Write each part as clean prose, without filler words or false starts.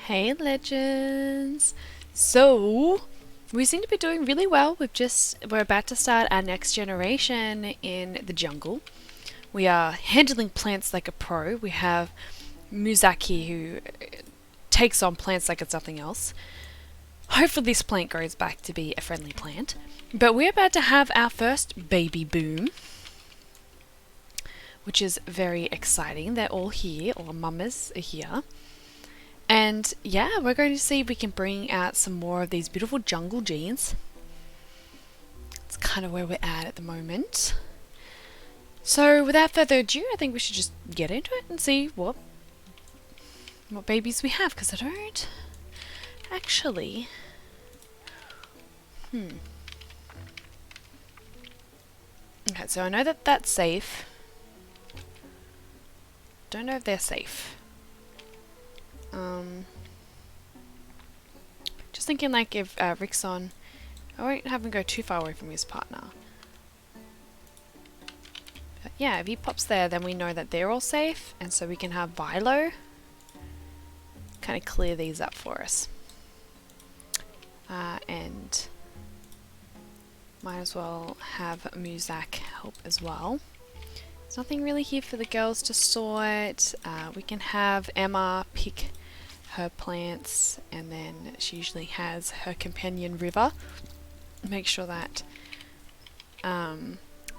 Hey legends! So, we seem to be doing really well. We're about to start our next generation in the jungle. We are handling plants like a pro. We have Muzaki who takes on plants like it's nothing else. Hopefully this plant grows back to be a friendly plant. But we're about to have our first baby boom, which is very exciting. They're all here, all mamas are here. And yeah, we're going to see if we can bring out some more of these beautiful jungle genes. It's kind of where we're at the moment. So without further ado, I think we should just get into it and see what babies we have, because I don't actually... Okay, so I know that that's safe. Don't know if they're safe. Just thinking like if Rixon... I won't have him go too far away from his partner. But yeah, if he pops there, then we know that they're all safe, and so we can have Vilo kind of clear these up for us. And might as well have Muzak help as well. There's nothing really here for the girls to sort. We can have Emma pick her plants, and then she usually has her companion River. Make sure that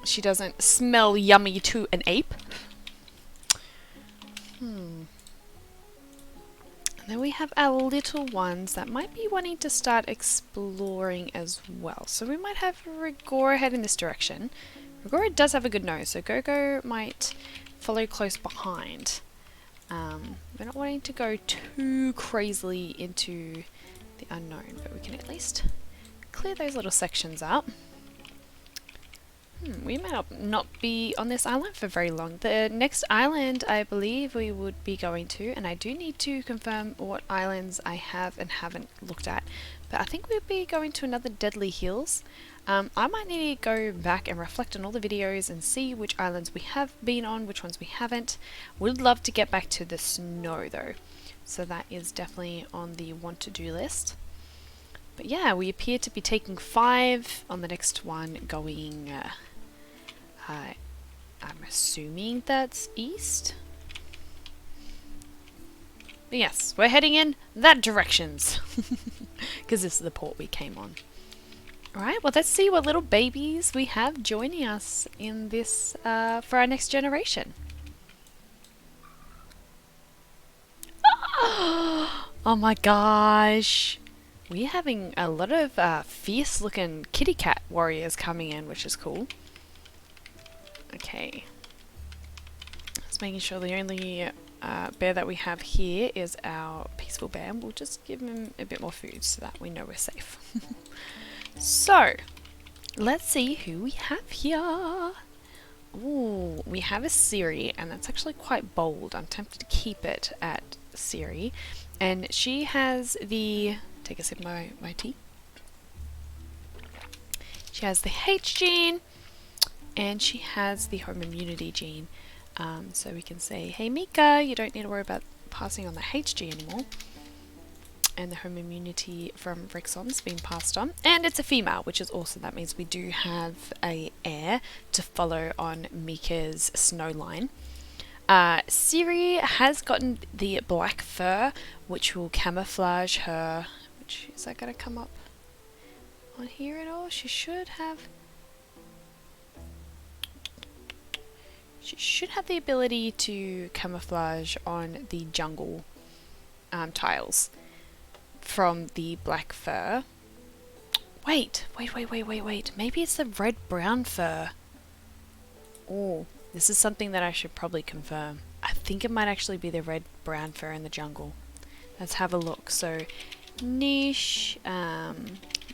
she doesn't smell yummy to an ape. And then we have our little ones that might be wanting to start exploring as well. So we might have Rigora head in this direction. Rigora does have a good nose, so Gogo might follow close behind. We're not wanting to go too crazily into the unknown, but we can at least clear those little sections up. We may not be on this island for very long. The next island I believe we would be going to, and I do need to confirm what islands I have and haven't looked at, but I think we'll be going to another Deadly Hills. I might need to go back and reflect on all the videos and see which islands we have been on, which ones we haven't. Would love to get back to the snow though, so that is definitely on the want to do list. But yeah, we appear to be taking 5 on the next one, going I'm assuming that's east? But yes, we're heading in that directions, because this is the port we came on. Alright, well let's see what little babies we have joining us in this for our next generation. Oh my gosh! We're having a lot of fierce looking kitty cat warriors coming in, which is cool. Okay. Just making sure the only bear that we have here is our peaceful bear. We'll just give him a bit more food so that we know we're safe. So, let's see who we have here. Ooh, we have a Siri, and that's actually quite bold. I'm tempted to keep it at Siri. And she has the... Take a sip of my tea. She has the H gene, and she has the home immunity gene. So we can say, hey Mika, you don't need to worry about passing on the H gene anymore. And the home immunity from Rixon's been passed on. And it's a female, which is awesome. That means we do have a heir to follow on Mika's snow line. Siri has gotten the black fur, which will camouflage her. Which, is that going to come up on here at all? She should have the ability to camouflage on the jungle tiles from the black fur. Wait. Maybe it's the red-brown fur. Oh, this is something that I should probably confirm. I think it might actually be the red-brown fur in the jungle. Let's have a look. So, niche,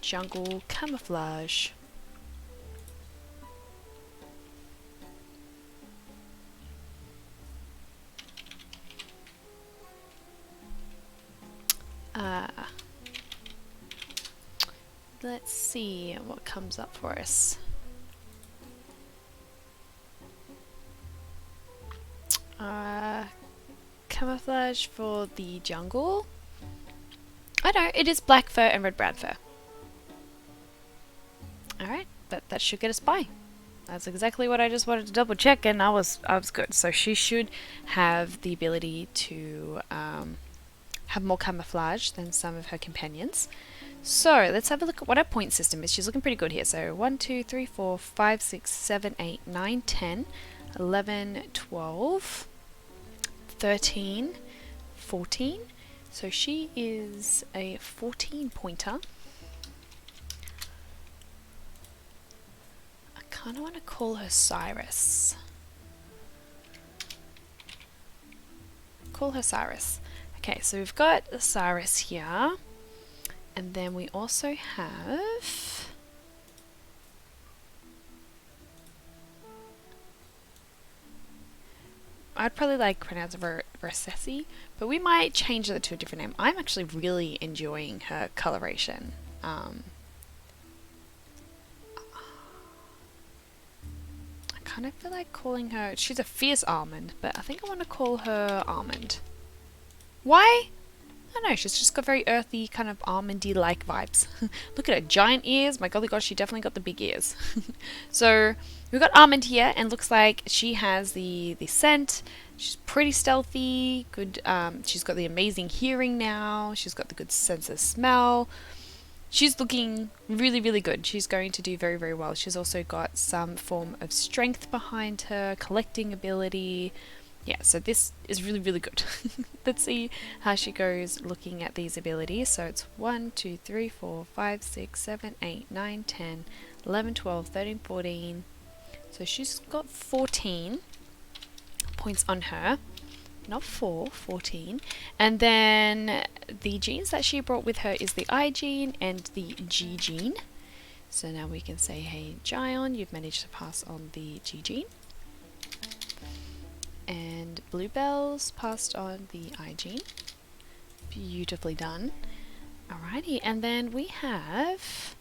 jungle camouflage. Let's see what comes up for us. Camouflage for the jungle. I know, it is black fur and red brown fur. Alright, that should get us by. That's exactly what I just wanted to double check, and I was good. So she should have the ability to have more camouflage than some of her companions. So let's have a look at what our point system is. She's looking pretty good here. So 1, 2, 3, 4, 5, 6, 7, 8, 9, 10, 11, 12, 13, 14. So she is a 14 pointer. I kind of want to call her Cyrus. Call her Cyrus. Okay, so we've got Cyrus here. And then we also have... I'd probably like pronounce it Recessi, but we might change it to a different name. I'm actually really enjoying her coloration. I kind of feel like calling her... She's a fierce almond, but I think I want to call her Almond. Why? I don't know, she's just got very earthy, kind of almondy-like vibes. Look at her giant ears. My golly gosh, she definitely got the big ears. So we've got Almond here, and looks like she has the scent. She's pretty stealthy. Good. She's got the amazing hearing now. She's got the good sense of smell. She's looking really, really good. She's going to do very, very well. She's also got some form of strength behind her, collecting ability. Yeah, so this is really, really good. Let's see how she goes looking at these abilities. So it's 1, 2, 3, 4, 5, 6, 7, 8, 9, 10, 11, 12, 13, 14. So she's got 14 points on her. Not 4, 14. And then the genes that she brought with her is the I gene and the G gene. So now we can say, hey, Gion, you've managed to pass on the G gene. And Bluebell's passed on the I gene. Beautifully done. Alrighty, and then we have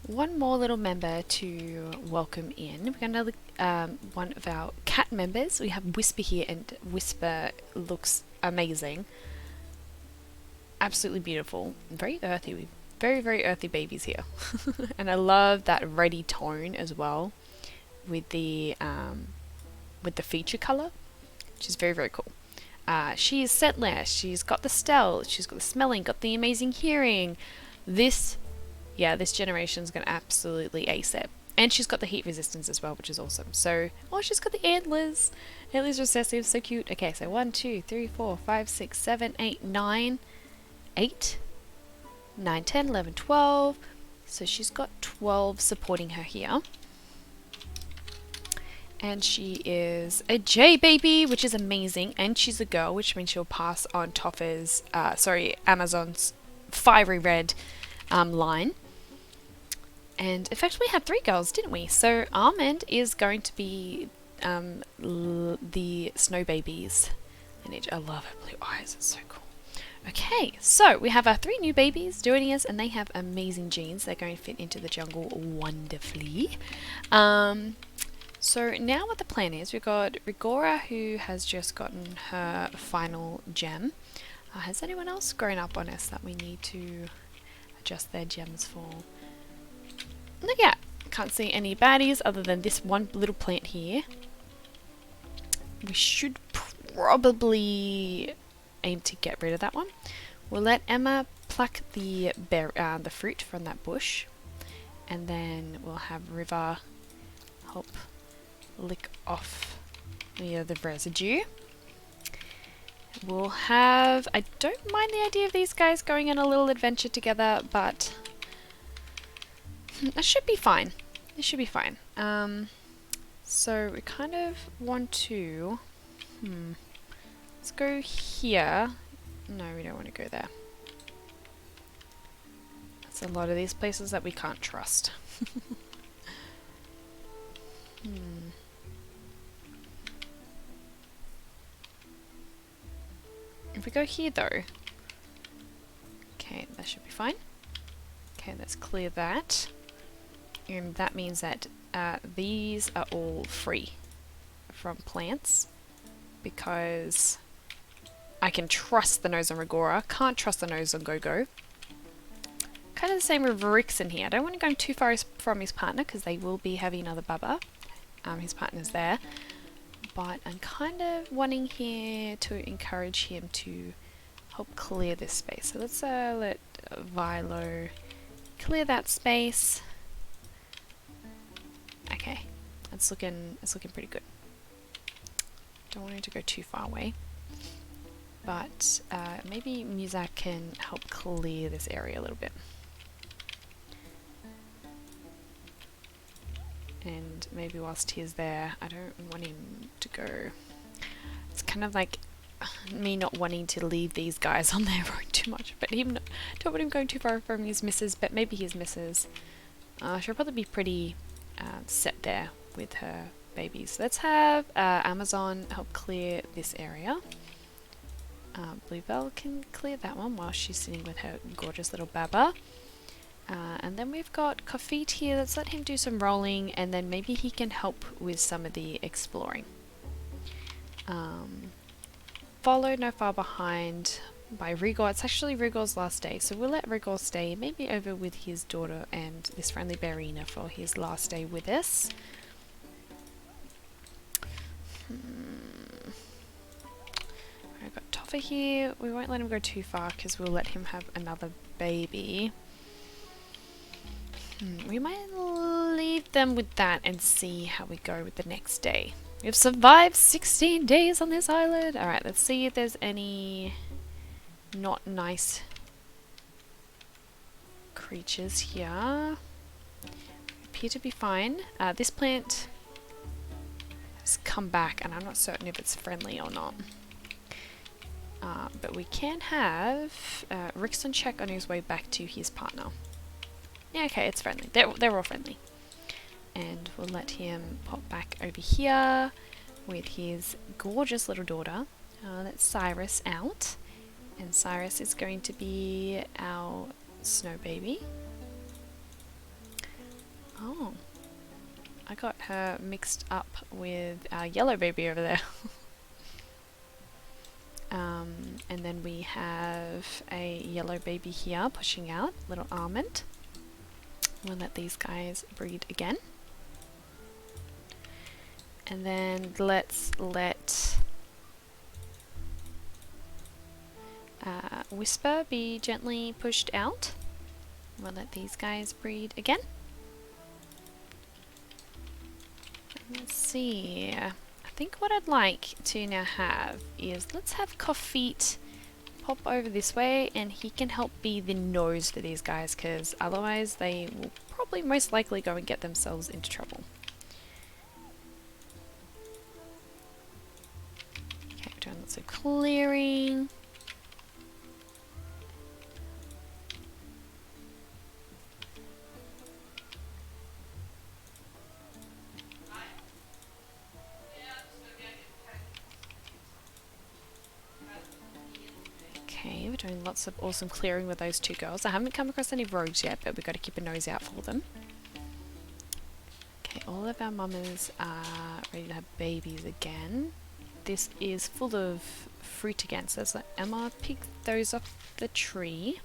one more little member to welcome in. We've got another one of our cat members. We have Whisper here, and Whisper looks amazing. Absolutely beautiful. Very earthy. We've very, very earthy babies here. And I love that reddy tone as well with the feature color, which is very, very cool. She is scentless. She's got the stealth. She's got the smelling. Got the amazing hearing. This generation is going to absolutely ace it. And she's got the heat resistance as well, which is awesome. So, oh, she's got the antlers. Antlers recessive, so cute. Okay, so 1, 2, 3, 4, 5, 6, 7, 8, 9, 8, 9, 10, 11, 12. So she's got 12 supporting her here. And she is a J baby, which is amazing. And she's a girl, which means she'll pass on Amazon's fiery red line. And in fact, we had 3 girls, didn't we? So Almond is going to be the snow babies. And I love her blue eyes, it's so cool. Okay, so we have our 3 new babies joining us, and they have amazing genes. They're going to fit into the jungle wonderfully. So now what the plan is, we've got Rigora, who has just gotten her final gem. Has anyone else grown up on us that we need to adjust their gems for? Look at, can't see any baddies other than this one little plant here. We should probably aim to get rid of that one. We'll let Emma pluck the fruit from that bush, and then we'll have River help lick off the residue. We'll have... I don't mind the idea of these guys going on a little adventure together, but that should be fine. It should be fine. So we kind of want to... let's go here. No, we don't want to go there. That's a lot of these places that we can't trust. If we go here though, okay, that should be fine. Okay, let's clear that. And that means that these are all free from plants, because I can trust the nose on Regora, can't trust the nose on Gogo. Kind of the same with Rixon here. I don't want to go too far from his partner because they will be having another baba. His partner's there. But I'm kind of wanting here to encourage him to help clear this space. So let's let Vilo clear that space. Okay, it's looking pretty good. Don't want him to go too far away. But maybe Muzak can help clear this area a little bit. And maybe whilst he's there, I don't want him to go. It's kind of like me not wanting to leave these guys on their own too much, but don't want him going too far from his missus, but maybe his missus. She'll probably be pretty set there with her babies. Let's have Amazon help clear this area. Bluebell can clear that one while she's sitting with her gorgeous little baba. And then we've got Kofit here. Let's let him do some rolling, and then maybe he can help with some of the exploring. Followed no far behind by Rigor. It's actually Rigor's last day, so we'll let Rigor stay maybe over with his daughter and this friendly Barina for his last day with us. I've got Toffa here. We won't let him go too far because we'll let him have another baby. We might leave them with that and see how we go with the next day. We've survived 16 days on this island. Alright, let's see if there's any not nice creatures here. Appear to be fine. This plant has come back and I'm not certain if it's friendly or not. But we can have Rixon check on his way back to his partner. Yeah, okay, it's friendly. They're all friendly. And we'll let him pop back over here with his gorgeous little daughter. Let Cyrus out. And Cyrus is going to be our snow baby. Oh. I got her mixed up with our yellow baby over there. And then we have a yellow baby here pushing out, little Almond. We'll let these guys breed again. And then let's let Whisper be gently pushed out. We'll let these guys breed again. Let's see. I think what I'd like to now have is let's have Kofit pop over this way and he can help be the nose for these guys because otherwise they will probably most likely go and get themselves into trouble. Okay, we're doing lots of clearing. Okay, we're doing lots of awesome clearing with those two girls. I haven't come across any rogues yet, but we've got to keep a nose out for them. Okay, all of our mamas are ready to have babies again. This is full of fruit again, so let's let Emma pick those off the tree.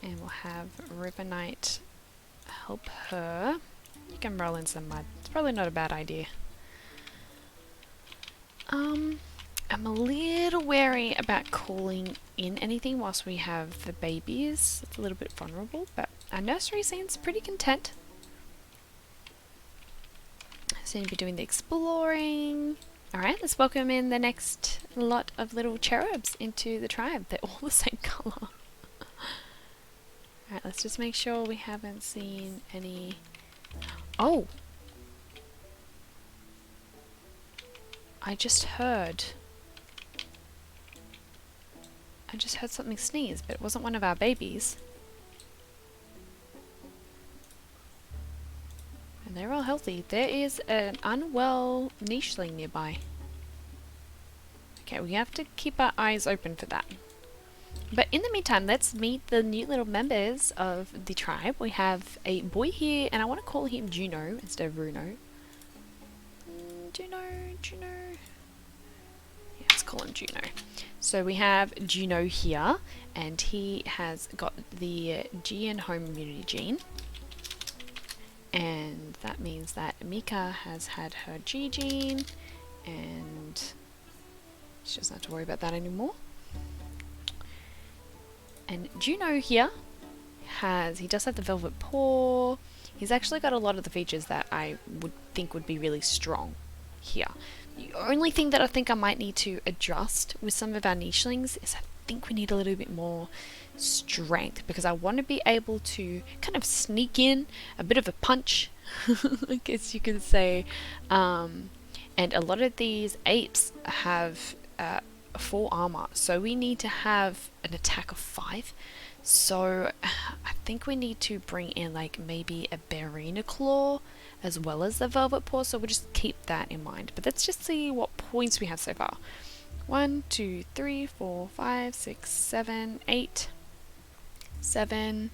And we'll have River Knight help her. You can roll in some mud. It's probably not a bad idea. I'm a little wary about calling in anything whilst we have the babies. It's a little bit vulnerable, but our nursery seems pretty content. Seem to be doing the exploring. Alright, let's welcome in the next lot of little cherubs into the tribe. They're all the same colour. Alright, let's just make sure we haven't seen any... Oh! I just heard something sneeze, but it wasn't one of our babies. And they're all healthy. There is an unwell nicheling nearby. Okay, we have to keep our eyes open for that. But in the meantime, let's meet the new little members of the tribe. We have a boy here, and I want to call him Juno instead of Bruno. Juno. call him Juno. So we have Juno here, and he has got the G and home immunity gene. And that means that Mika has had her G gene, and she doesn't have to worry about that anymore. And Juno here he does have the velvet paw. He's actually got a lot of the features that I would think would be really strong here. The only thing that I think I might need to adjust with some of our nichelings is I think we need a little bit more strength, because I want to be able to kind of sneak in a bit of a punch, I guess you could say. And a lot of these apes have 4 armor, so we need to have an attack of 5. So I think we need to bring in like maybe a Barina Claw as well as the Velvet Paw, so we'll just keep that in mind. But let's just see what points we have so far. 1, 2, 3, 4, 5, 6, 7, 8, 7,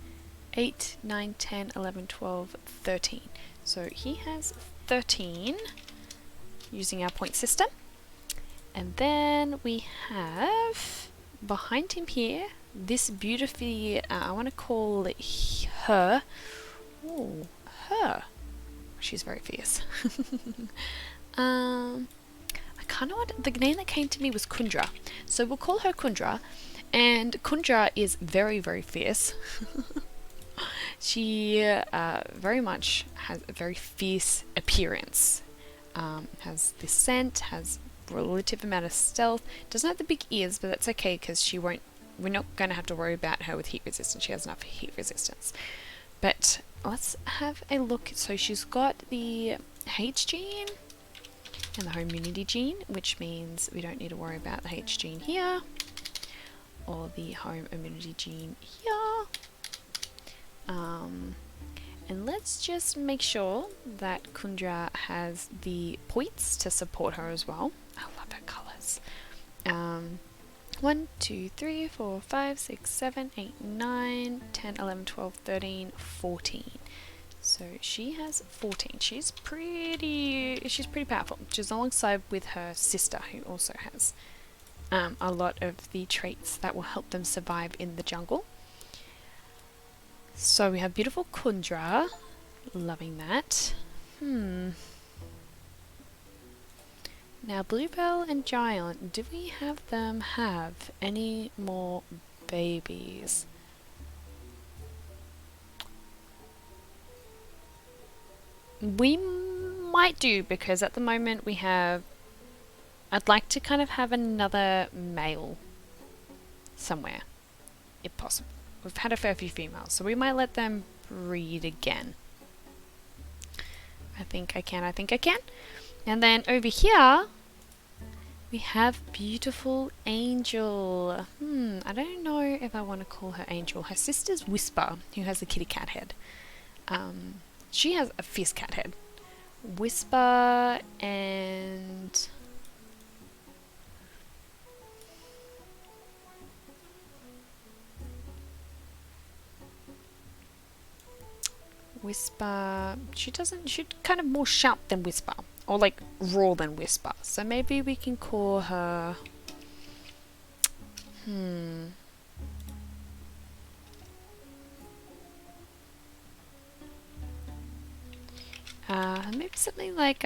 8, 9, 10, 11, 12, 13. So he has 13 using our point system. And then we have behind him here this beautifully, I want to call it her. Oh, her. She's very fierce. I kind of want, the name that came to me was Kundra. So we'll call her Kundra. And Kundra is very, very fierce. She very much has a very fierce appearance. Has the scent, has relative amount of stealth. Doesn't have the big ears, but that's okay because we're not going to have to worry about her with heat resistance. She has enough heat resistance. But let's have a look. So she's got the H gene and the home immunity gene, which means we don't need to worry about the H gene here or the home immunity gene here. And let's just make sure that Kundra has the points to support her as well. I love her colours. 1, 2, 3, 4, 5, 6, 7, 8, 9, 10, 11, 12, 13, 14. So she has 14. She's pretty powerful. She's alongside with her sister, who also has a lot of the traits that will help them survive in the jungle. So we have beautiful Kundra. Loving that. Now Bluebell and Giant, do we have them have any more babies? We might do, because at the moment we have, I'd like to kind of have another male somewhere, if possible. We've had a fair few females, so we might let them breed again. I think I can. And then over here, we have beautiful Angel. I don't know if I want to call her Angel. Her sister's Whisper, who has a kitty cat head. She has a fierce cat head. Whisper and... Whisper, she's kind of more shout than Whisper, or like roar than Whisper. So maybe we can call her, maybe something like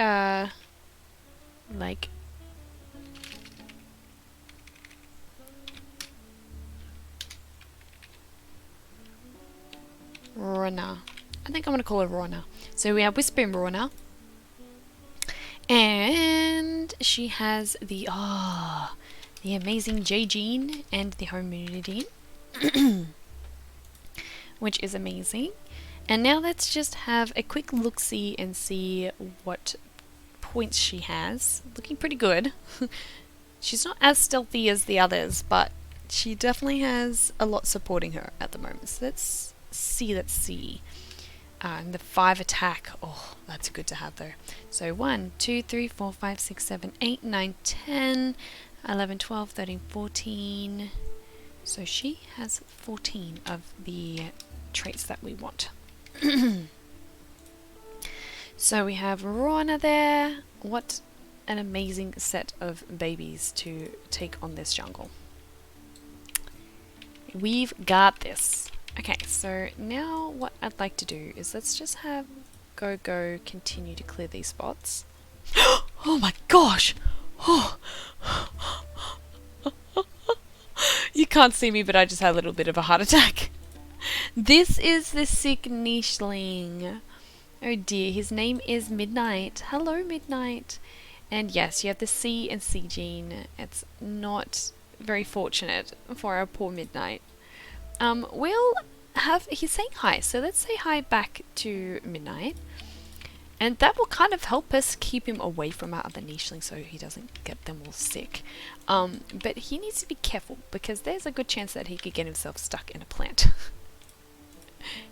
Rona. I think I'm going to call her Rona. So we have Whisper and Rona. And she has the amazing J gene and the home immunity gene, which is amazing. And now let's just have a quick look-see and see what points she has. Looking pretty good. She's not as stealthy as the others, but she definitely has a lot supporting her at the moment. So let's see. And the 5 attack, oh, that's good to have though. So 1, 2, 3, 4, 5, 6, 7, 8, 9, 10, 11, 12, 13, 14. So she has 14 of the traits that we want. So we have Rona there. What an amazing set of babies to take on this jungle. We've got this. Okay, so now what I'd like to do is let's just have Go continue to clear these spots. Oh my gosh! Oh. You can't see me, but I just had a little bit of a heart attack. This is the sick nicheling. Oh dear, his name is Midnight. Hello, Midnight. And yes, you have the C and C gene. It's not very fortunate for our poor Midnight. He's saying hi, so let's say hi back to Midnight. And that will kind of help us keep him away from our other nichelings so he doesn't get them all sick. But he needs to be careful because there's a good chance that he could get himself stuck in a plant.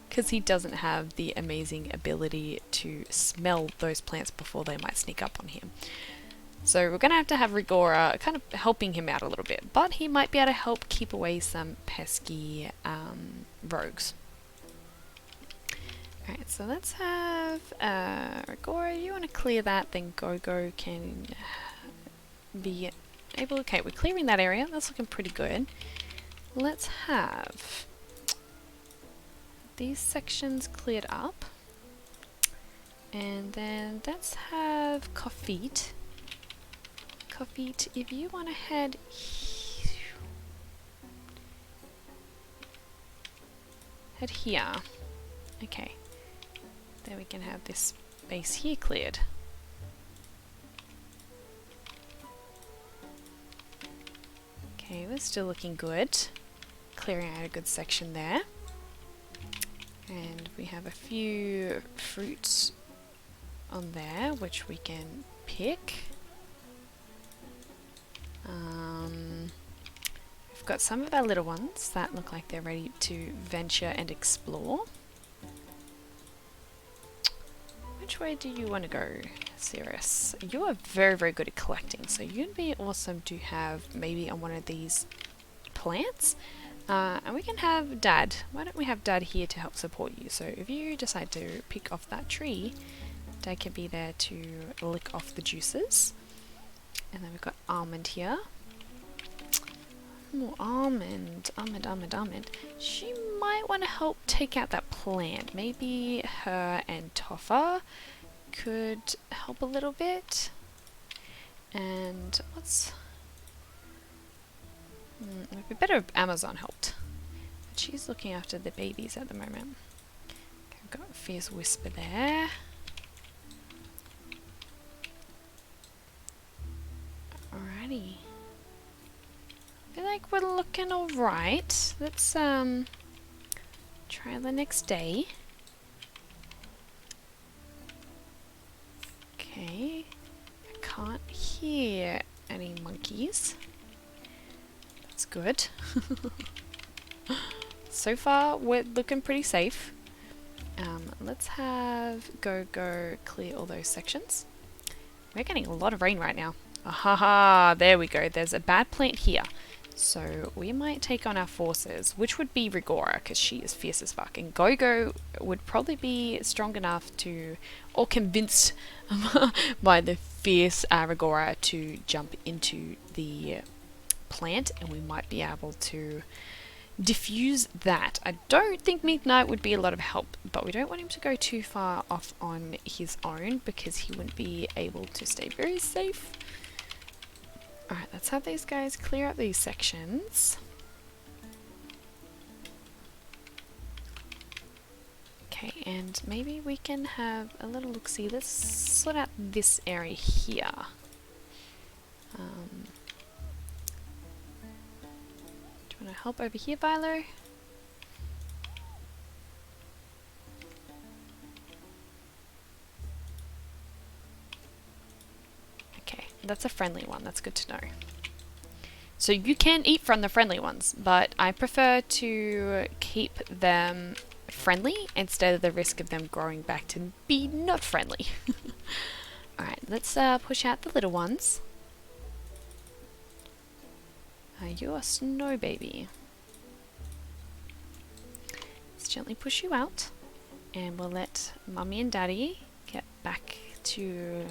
Because he doesn't have the amazing ability to smell those plants before they might sneak up on him. So we're going to have Rigora kind of helping him out a little bit. But he might be able to help keep away some pesky rogues. Alright, so let's have Rigora, you want to clear that, then Go can be able... Okay, we're clearing that area, that's looking pretty good. Let's have these sections cleared up. And then let's have Coffeet. Coffeet, if you want to head here. Okay. Then we can have this space here cleared. Okay, we're still looking good. Clearing out a good section there. And we have a few fruits on there which we can pick. We've got some of our little ones that look like they're ready to venture and explore. Which way do you want to go, Cirrus? You are very, very good at collecting, so you'd be awesome to have maybe on one of these plants. And we can have Dad. Why don't we have Dad here to help support you? So if you decide to pick off that tree, Dad can be there to lick off the juices. And then we've got Almond here. More Almond. She might want to help take out that plant. Maybe her and Toffa could help a little bit. And what's... it would be better if Amazon helped. But she's looking after the babies at the moment. Okay, we've got Fierce Whisper there. Alrighty. I feel like we're looking alright. Let's try the next day. Okay. I can't hear any monkeys. That's good. So far we're looking pretty safe. Let's have Go clear all those sections. We're getting a lot of rain right now. Ahaha, there we go. There's a bad plant here. So we might take on our forces, which would be Rigora, because she is fierce as fuck. And Go would probably be strong enough to, or convinced by the fierce Rigora to jump into the plant, and we might be able to diffuse that. I don't think Midnight would be a lot of help, but we don't want him to go too far off on his own, because he wouldn't be able to stay very safe. Alright, let's have these guys clear out these sections. Okay, and maybe we can have a little look-see. Let's sort out this area here. Do you want to help over here, Vilo? That's a friendly one, that's good to know. So you can eat from the friendly ones, but I prefer to keep them friendly instead of the risk of them growing back to be not friendly. Alright, let's push out the little ones. You're a snow baby. Let's gently push you out, and we'll let Mummy and Daddy get back to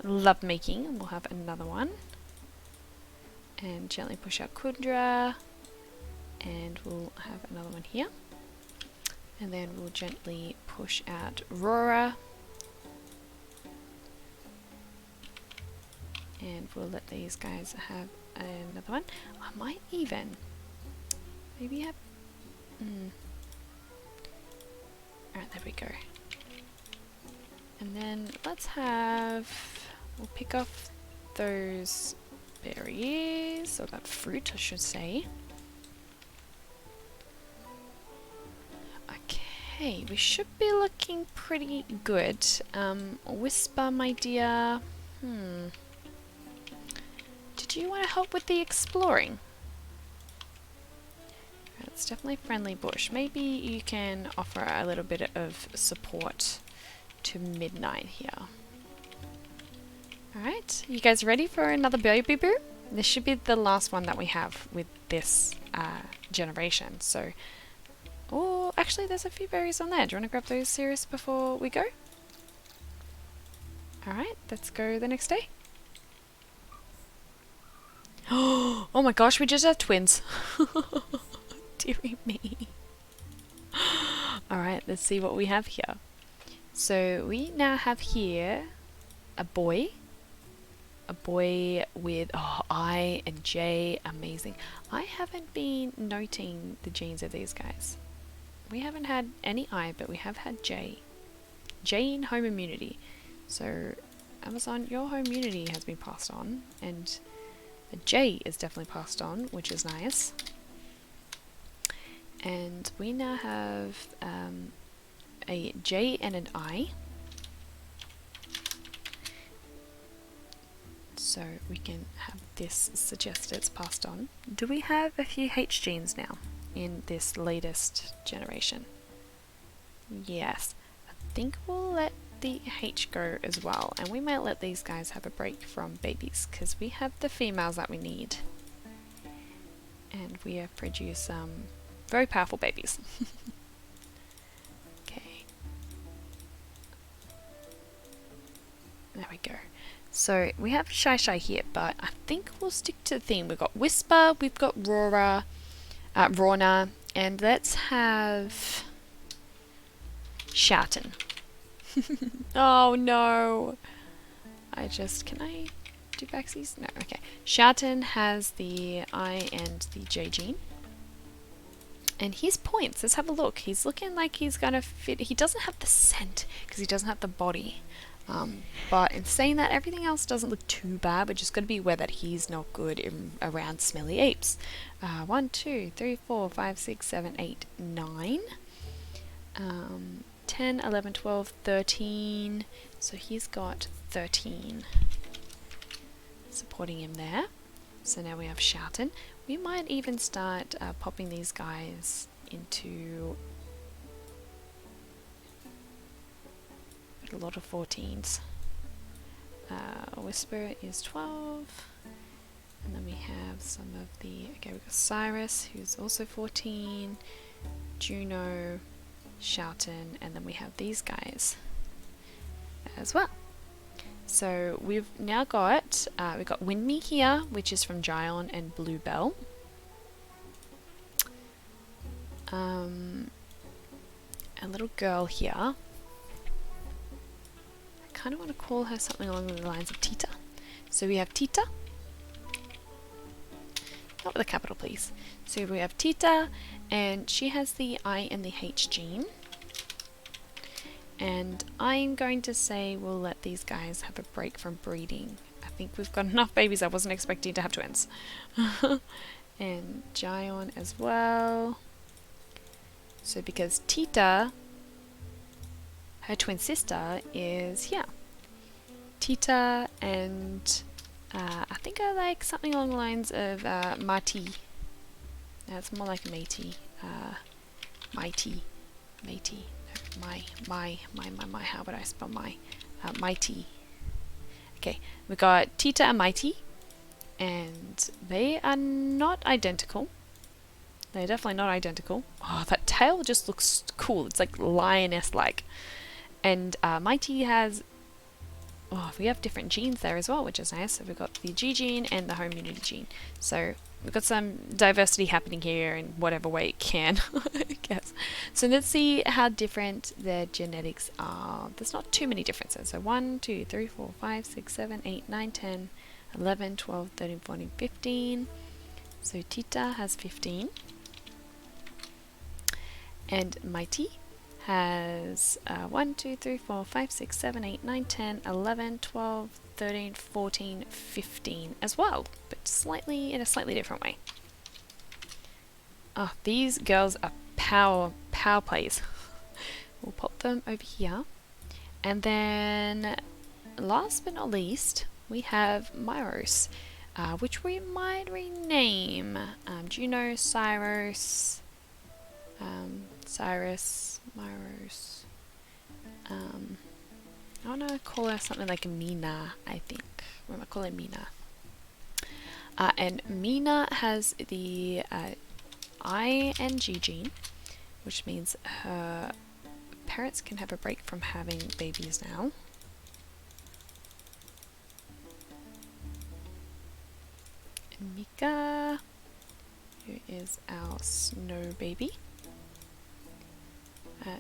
love making, and we'll have another one. And gently push out Kundra, and we'll have another one here. And then we'll gently push out Rora. And we'll let these guys have another one. I might even maybe have... Alright, there we go. And then let's have... We'll pick off those berries, or that fruit I should say. Okay, we should be looking pretty good. Whisper, my dear. Did you want to help with the exploring? It's definitely friendly bush. Maybe you can offer a little bit of support to Midnight here. Alright, you guys ready for another baby boo? This should be the last one that we have with this generation. So, oh, actually there's a few berries on there. Do you want to grab those, Sirius, before we go? Alright, let's go the next day. Oh my gosh, we just had twins. Dearie me. Alright, let's see what we have here. So we now have here a boy. A boy with I and J. Amazing. I haven't been noting the genes of these guys. We haven't had any I, but we have had J. J in home immunity. So Amazon, your home immunity has been passed on, and a J is definitely passed on, which is nice. And we now have a J and an I. So we can have this suggest it's passed on. Do we have a few H genes now in this latest generation? Yes. I think we'll let the H go as well, and we might let these guys have a break from babies because we have the females that we need, and we have produced very powerful babies. Okay, there we go. So we have Shy Shy here, but I think we'll stick to the theme. We've got Whisper, we've got Rora, Rorna, and let's have Shouten. Oh no! Can I do backsies? No, okay. Shouten has the I and the J gene. And his points, let's have a look. He's looking like he's gonna fit. He doesn't have the scent because he doesn't have the body. But in saying that, everything else doesn't look too bad. We're just got to be aware that he's not good around smelly apes. 1, 2, 3, 4, 5, 6, 7, 8, 9. 10, 11, 12, 13. So he's got 13 supporting him there. So now we have Shouten. We might even start popping these guys into a lot of 14s. Whisper is 12. And then we have some of the... Okay, we've got Cyrus, who's also 14. Juno, Shouten, and then we have these guys as well. So we've now got... we've got Windme here, which is from Gion and Bluebell. A little girl here. I kind of want to call her something along the lines of Tita. So we have Tita. Not with a capital, please. So we have Tita, and she has the I and the H gene. And I'm going to say we'll let these guys have a break from breeding. I think we've got enough babies. I wasn't expecting to have twins. And Gion as well. So because Tita, her twin sister, is here. Tita and I think I like something along the lines of Mati. That's more like Matey. Mighty. Matey. My, how would I spell my? Mighty. Okay, we got Tita and Mighty, and they are not identical. They're definitely not identical. Oh, that tail just looks cool. It's like lioness-like. And Mighty has oh, we have different genes there as well, which is nice. So we've got the G gene and the home immunity gene. So we've got some diversity happening here in whatever way it can, I guess. So let's see how different their genetics are. There's not too many differences. So 1, 2, 3, 4, 5, 6, 7, 8, 9, 10, 11, 12, 13, 14, 15. So Tita has 15. And Mighty has 1, 2, 3, 4, 5, 6, 7, 8, 9, 10, 11, 12, 13, 14, 15 as well, but slightly in a slightly different way. Oh, these girls are power plays. We'll pop them over here. And then last but not least, we have Myros, which we might rename. Juno, Cyrus, Cyrus, Myros. I want to call her something like Mina, I think. We're going to call her Mina. And Mina has the I and G gene, which means her parents can have a break from having babies now. And Mika, who is our snow baby.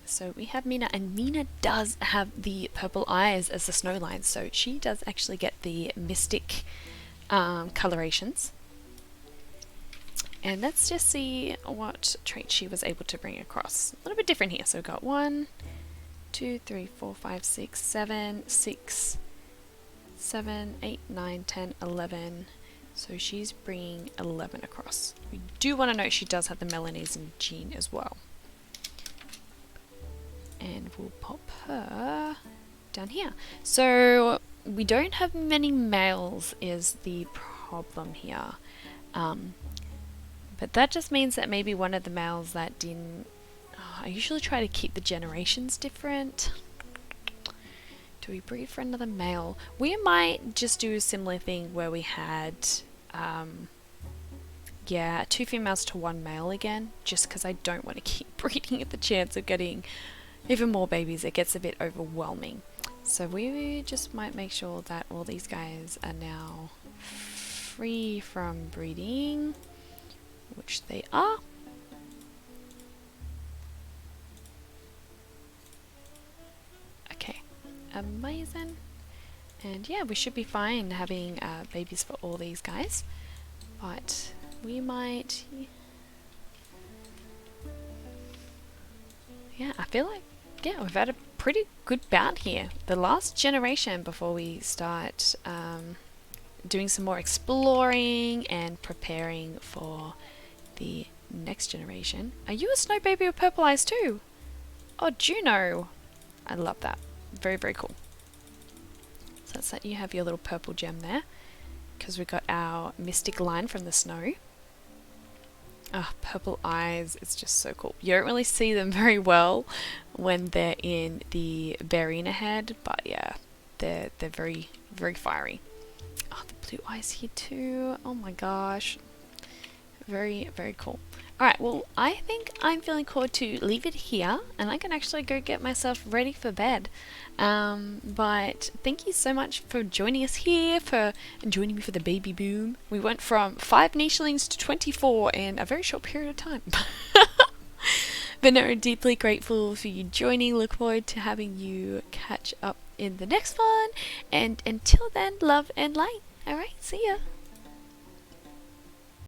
So we have Mina, and Mina does have the purple eyes as the snow line, so she does actually get the mystic colorations. And let's just see what trait she was able to bring across. A little bit different here. So we've got 1, 2, 3, 4, 5, 6, 7, 6, 7, 8, 9, 10, 11. So she's bringing 11 across. We do want to note she does have the Melanesian gene as well. And we'll pop her down here. So we don't have many males is the problem here. But that just means that maybe one of the males that didn't... I usually try to keep the generations different. Do we breed for another male? We might just do a similar thing where we had... yeah, 2 females to 1 male again. Just because I don't want to keep breeding at the chance of getting... even more babies. It gets a bit overwhelming. So we just might make sure that all these guys are now free from breeding, which they are. Okay, amazing. And yeah, we should be fine having babies for all these guys, but we might... yeah, I feel like, yeah, we've had a pretty good bout here. The last generation before we start doing some more exploring and preparing for the next generation. Are you a snow baby with purple eyes too? Oh, Juno! I love that. Very, very cool. So that's that you have your little purple gem there, because we got our mystic line from the snow. Ah, purple eyes, it's just so cool. You don't really see them very well when they're in the Barina head, but yeah, they're very, very fiery. Oh, the blue eyes here too. Oh my gosh. Very, very cool. Alright, well, I think I'm feeling called to leave it here, and I can actually go get myself ready for bed. But thank you so much for joining us here, for joining me for the baby boom. We went from 5 nichelings to 24 in a very short period of time. But no, deeply grateful for you joining. Look forward to having you catch up in the next one. And until then, love and light. Alright, see ya.